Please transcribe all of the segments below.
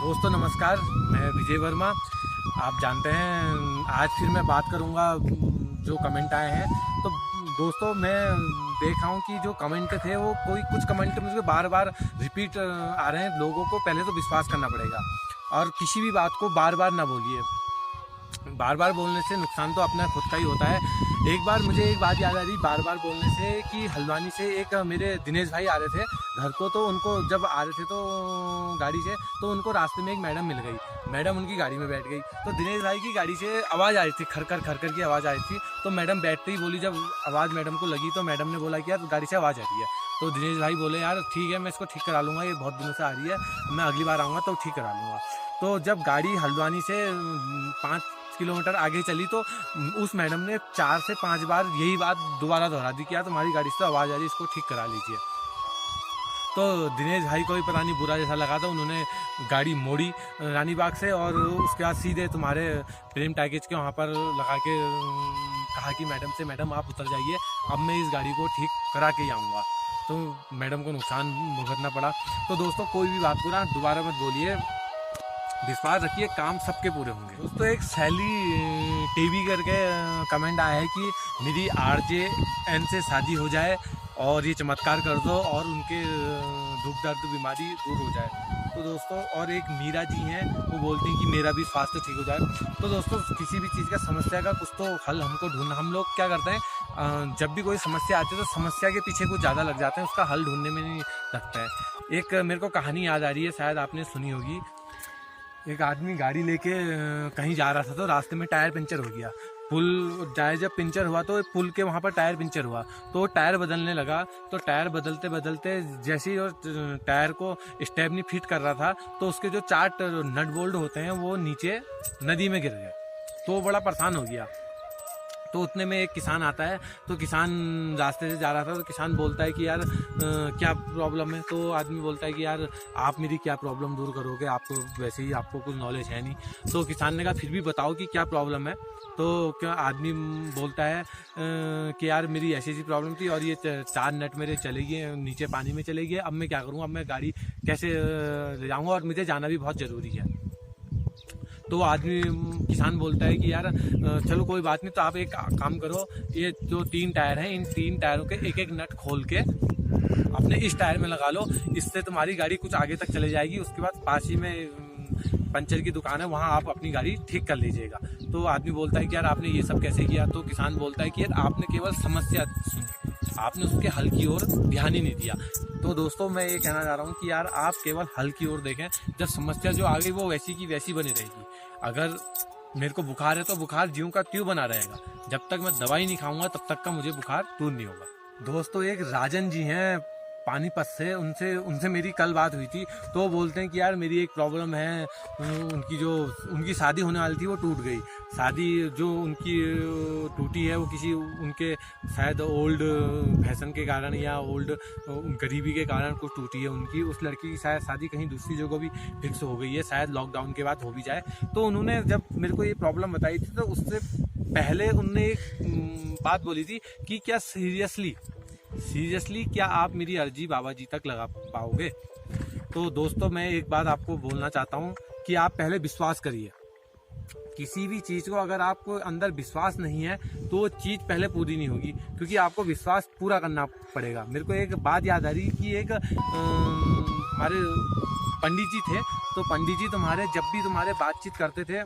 दोस्तों नमस्कार, मैं विजय वर्मा। आप जानते हैं आज फिर मैं बात करूंगा जो कमेंट आए हैं। तो दोस्तों मैं देख रहा हूं कि जो कमेंट थे वो कुछ कमेंट मुझे बार बार रिपीट आ रहे हैं। लोगों को पहले तो विश्वास करना पड़ेगा और किसी भी बात को बार बार ना बोलिए। बार बार बोलने से नुकसान तो अपना खुद का ही होता है। एक बार मुझे एक बात याद आ रही बार बार बोलने से कि हल्द्वानी से एक मेरे दिनेश भाई आ रहे थे घर को। तो उनको जब आ रहे थे तो गाड़ी से, तो उनको रास्ते में एक मैडम मिल गई। मैडम उनकी गाड़ी में बैठ गई। तो दिनेश भाई की गाड़ी से आवाज़ आ रही थी, खरखर खरखर की आवाज़ आ रही थी। तो मैडम बैठते ही बोली, जब आवाज़ मैडम को लगी तो मैडम ने बोला कि यार गाड़ी से आवाज़ आ रही है। तो दिनेश भाई बोले यार ठीक है, मैं इसको ठीक करा लूँगा, ये बहुत दिनों से आ रही है, मैं अगली बार आऊँगा तो ठीक करा लूँगा। तो जब गाड़ी हल्द्वानी से 5 किलोमीटर आगे चली तो उस मैडम ने 4 से 5 बार यही बात दोबारा दोहरा दी कि यार तुम्हारी गाड़ी से तो आवाज़ आ रही है, इसको ठीक करा लीजिए। तो दिनेश भाई को भी पता नहीं बुरा जैसा लगा, तो उन्होंने गाड़ी मोड़ी रानी बाग से और उसके बाद सीधे तुम्हारे प्रेम पैकेज के वहाँ पर लगा के कहा कि मैडम से, मैडम आप उतर जाइए, अब मैं इस गाड़ी को ठीक करा के ही आऊँगा। तो मैडम को नुकसान भुगतना पड़ा। तो दोस्तों कोई भी बात को ना दोबारा मत बोलिए, विश्वास रखिए, काम सबके पूरे होंगे। दोस्तों एक सैली टीवी करके कमेंट आया है कि मेरी RJN से शादी हो जाए और ये चमत्कार कर दो और उनके दुख दर्द बीमारी दूर हो जाए। तो दोस्तों और एक मीरा जी हैं, वो बोलती हैं कि मेरा भी स्वास्थ्य ठीक हो जाए। तो दोस्तों किसी भी चीज़ का समस्या का कुछ तो हल हमको ढूंढना, हम लोग क्या करते हैं जब भी कोई समस्या आती है तो समस्या के पीछे कुछ ज़्यादा लग जाते हैं, उसका हल ढूंढने में नहीं लगता है। एक मेरे को कहानी याद आ रही है, शायद आपने सुनी होगी। एक आदमी गाड़ी लेके कहीं जा रहा था तो रास्ते में टायर पंचर हो गया। पुल टायर जब पंचर हुआ तो पुल के वहाँ पर टायर पंचर हुआ तो टायर बदलने लगा। तो टायर बदलते बदलते जैसे ही टायर को स्टेपनी फिट कर रहा था तो उसके जो 4 नट बोल्ट होते हैं वो नीचे नदी में गिर गए। तो बड़ा परेशान हो गया। तो उतने में एक किसान आता है। तो किसान रास्ते से जा रहा था तो किसान बोलता है कि यार क्या प्रॉब्लम है। तो आदमी बोलता है कि यार आप मेरी क्या प्रॉब्लम दूर करोगे, आपको वैसे ही आपको कुछ नॉलेज है नहीं। तो किसान ने कहा फिर भी बताओ कि क्या प्रॉब्लम है। तो क्या आदमी बोलता है कि यार मेरी ऐसी ऐसी प्रॉब्लम थी और ये 4 नट मेरे चले गए, नीचे पानी में चले गए, अब मैं क्या करूँगा, अब मैं गाड़ी कैसे ले जाऊँगा और मुझे जाना भी बहुत ज़रूरी है। तो आदमी किसान बोलता है कि यार चलो कोई बात नहीं, तो आप एक काम करो, ये जो 3 टायर हैं इन 3 टायरों के एक एक नट खोल के अपने इस टायर में लगा लो, इससे तुम्हारी गाड़ी कुछ आगे तक चले जाएगी। उसके बाद पास ही में पंचर की दुकान है, वहाँ आप अपनी गाड़ी ठीक कर लीजिएगा। तो आदमी बोलता है कि यार आपने ये सब कैसे किया। तो किसान बोलता है कि यार आपने केवल समस्या सुनी, आपने उसके हल की ओर ध्यान ही नहीं दिया। तो दोस्तों मैं ये कहना चाह रहा हूँ कि यार आप केवल हल की ओर देखें, जब समस्या जो आ गई वो वैसी की वैसी बनी रहेगी। अगर मेरे को बुखार है तो बुखार ज्यों का त्यों बना रहेगा, जब तक मैं दवाई नहीं खाऊंगा तब तक का मुझे बुखार दूर नहीं होगा। दोस्तों एक राजन जी हैं पानीपत से, उनसे मेरी कल बात हुई थी। तो वो बोलते हैं कि यार मेरी एक प्रॉब्लम है, उनकी शादी होने वाली थी वो टूट गई। शादी जो उनकी टूटी है वो किसी उनके शायद ओल्ड फैशन के कारण या ओल्ड गरीबी के कारण कुछ टूटी है उनकी। उस लड़की की शायद शादी कहीं दूसरी जगह भी फिक्स हो गई है, शायद लॉकडाउन के बाद हो भी जाए। तो उन्होंने जब मेरे को ये प्रॉब्लम बताई थी तो उससे पहले उनने एक बात बोली थी कि क्या सीरियसली क्या आप मेरी अर्जी बाबा जी तक लगा पाओगे। तो दोस्तों मैं एक बात आपको बोलना चाहता हूँ कि आप पहले विश्वास करिए। किसी भी चीज़ को अगर आपको अंदर विश्वास नहीं है तो वो चीज़ पहले पूरी नहीं होगी, क्योंकि आपको विश्वास पूरा करना पड़ेगा। मेरे को एक बात याद आ रही कि एक हमारे पंडित जी थे। तो पंडित जी तुम्हारे जब भी तुम्हारे बातचीत करते थे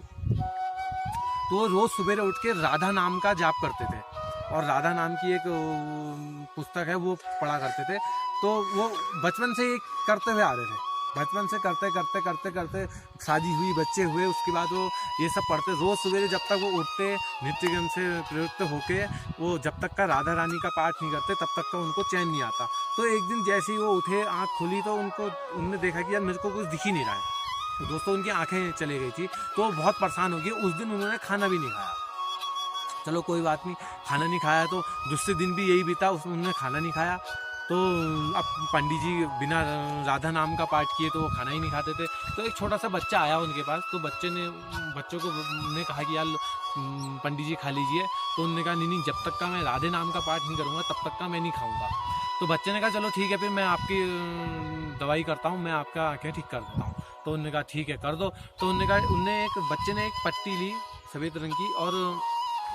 तो रोज़ सुबह उठ के राधा नाम का जाप करते थे और राधा नाम की एक पुस्तक है वो पढ़ा करते थे। तो वो बचपन से ही करते हुए आ रहे थे। बचपन से करते करते करते करते शादी हुई, बच्चे हुए, उसके बाद वो ये सब पढ़ते रोज़ सवेरे। जब तक वो उठते नित्य कर्म से प्रयुक्त होके वो जब तक का राधा रानी का पाठ नहीं करते तब तक का उनको चैन नहीं आता। तो एक दिन जैसे ही वो उठे, आँख खुली तो उनने देखा कि यार मेरे को कुछ दिख ही नहीं रहा है। तो दोस्तों उनकी आँखें चली गई थी। तो बहुत परेशान हो गए। उस दिन उन्होंने खाना भी नहीं खाया। चलो कोई बात नहीं, खाना नहीं खाया तो दूसरे दिन भी यही बीता, उन्होंने खाना नहीं खाया। तो अब पंडित जी बिना राधा नाम का पाठ किए तो वो खाना ही नहीं खाते थे। तो एक छोटा सा बच्चा आया उनके पास। तो बच्चों को ने कहा कि यार पंडित जी खा लीजिए। तो उन्होंने कहा नहीं, जब तक का मैं राधे नाम का पाठ नहीं करूँगा तब तक का मैं नहीं खाऊँगा। तो बच्चे ने कहा चलो ठीक है, फिर मैं आपकी दवाई करता हूँ, मैं आपका आँखें ठीक कर देता हूँ। तो उन्होंने कहा ठीक है कर दो। तो उनने एक बच्चे ने एक पट्टी ली सफ़ेद रंग की और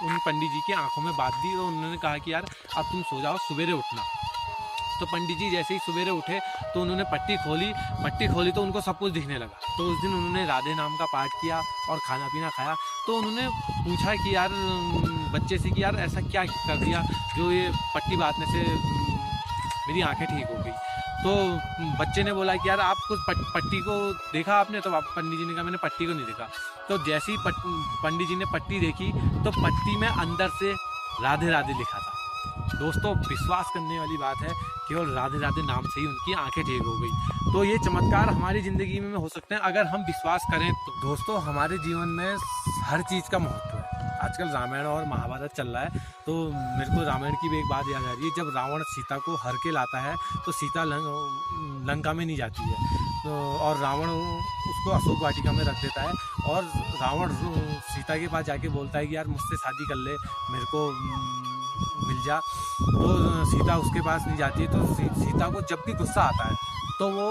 उन पंडित जी की आंखों में बांध दी। तो उन्होंने कहा कि यार अब तुम सो जाओ, सवेरे उठना। तो पंडित जी जैसे ही सवेरे उठे तो उन्होंने पट्टी खोली तो उनको सब कुछ दिखने लगा। तो उस दिन उन्होंने राधे नाम का पाठ किया और खाना पीना खाया। तो उन्होंने पूछा कि यार बच्चे से कि यार ऐसा क्या कर दिया जो ये पट्टी बांधने से मेरी आंखें ठीक हो गई। तो बच्चे ने बोला कि यार आप कुछ पट्टी को देखा आपने? तो पंडित जी ने कहा मैंने पट्टी को नहीं देखा। तो जैसे ही पंडित जी ने पट्टी देखी तो पट्टी में अंदर से राधे राधे लिखा था। दोस्तों विश्वास करने वाली बात है, केवल राधे राधे नाम से ही उनकी आंखें ठीक हो गई। तो ये चमत्कार हमारी ज़िंदगी में हो सकते हैं अगर हम विश्वास करें तो। दोस्तों हमारे जीवन में हर चीज़ का महत्व है। आजकल रामायण और महाभारत चल रहा है तो मेरे को रामायण की भी एक बात याद आ रही है। जब रावण सीता को हर के लाता है तो सीता लंका में नहीं जाती है तो और रावण उसको अशोक वाटिका में रख देता है और रावण सीता के पास जाके बोलता है कि यार मुझसे शादी कर ले, मेरे को मिल जा। तो सीता उसके पास नहीं जाती है। तो सीता को जब भी गुस्सा आता है तो वो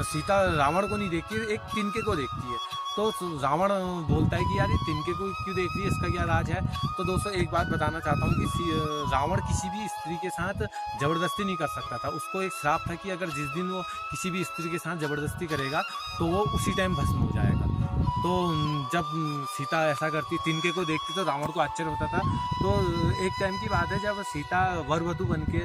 सीता रावण को नहीं देखती है, एक तिनके को देखती है। तो रावण बोलता है कि यार ये तिनके को क्यों देख रही है, इसका क्या राज है। तो दोस्तों एक बात बताना चाहता हूँ कि रावण किसी भी स्त्री के साथ ज़बरदस्ती नहीं कर सकता था। उसको एक श्राप था कि अगर जिस दिन वो किसी भी स्त्री के साथ ज़बरदस्ती करेगा तो वो उसी टाइम भस्म हो जाएगा। तो जब सीता ऐसा करती, तिनके को देखती, तो रावण को आश्चर्य होता था। तो एक टाइम की बात है जब सीता वर वधू बन के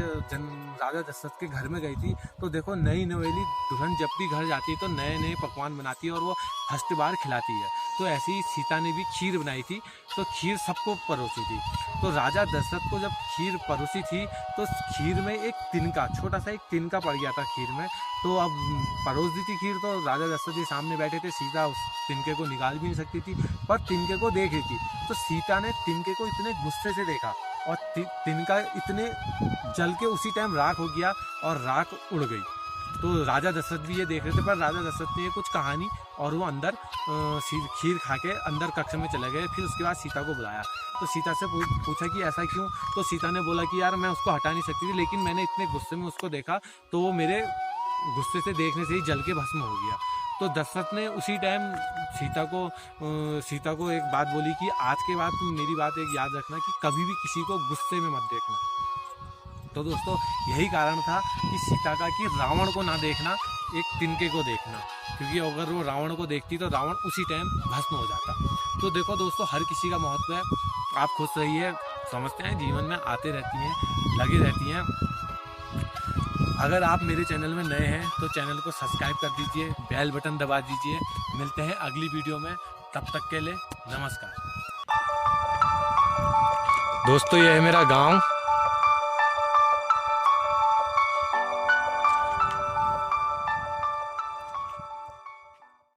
राजा दशरथ के घर में गई थी। तो देखो नई नवेली दुल्हन जब भी घर जाती है तो नए नए पकवान बनाती है और वो फर्स्ट बार खिलाती है। तो ऐसे ही सीता ने भी खीर बनाई थी तो खीर सबको परोसी थी। तो राजा दशरथ को जब खीर परोसी थी तो खीर में एक तिनका, छोटा सा एक तिनका पड़ गया था खीर में। तो अब परोस दी थी खीर तो राजा दशरथ जी सामने बैठे थे। सीता उस तिनके को निकाल भी नहीं सकती थी पर तिनके को देख रही थी। तो सीता ने तिनके को इतने गुस्से से देखा और तिनका इतने जल के उसी टाइम राख हो गया और राख उड़ गई। तो राजा दशरथ भी ये देख रहे थे पर राजा दशरथ ने ये कुछ कहा नहीं और वो अंदर खीर खा के अंदर कक्ष में चले गए। फिर उसके बाद सीता को बुलाया तो सीता से पूछा कि ऐसा क्यों। तो सीता ने बोला कि यार मैं उसको हटा नहीं सकती थी लेकिन मैंने इतने गुस्से में उसको देखा तो वो मेरे गुस्से से देखने से ही जल के भस्म हो गया। तो दशरथ ने उसी टाइम सीता को एक बात बोली कि आज के बाद तुम मेरी बात एक याद रखना कि कभी भी किसी को गुस्से में मत देखना। तो दोस्तों यही कारण था कि सीता का कि रावण को ना देखना, एक तिनके को देखना, क्योंकि अगर वो रावण को देखती तो रावण उसी टाइम भस्म हो जाता। तो देखो दोस्तों हर किसी का महत्व है। आप खुश रहिए, समझते हैं जीवन में आते रहती हैं, लगी रहती हैं। अगर आप मेरे चैनल में नए हैं तो चैनल को सब्सक्राइब कर दीजिए, बेल बटन दबा दीजिए। मिलते हैं अगली वीडियो में, तब तक के लिए नमस्कार। दोस्तों ये है मेरा गांव।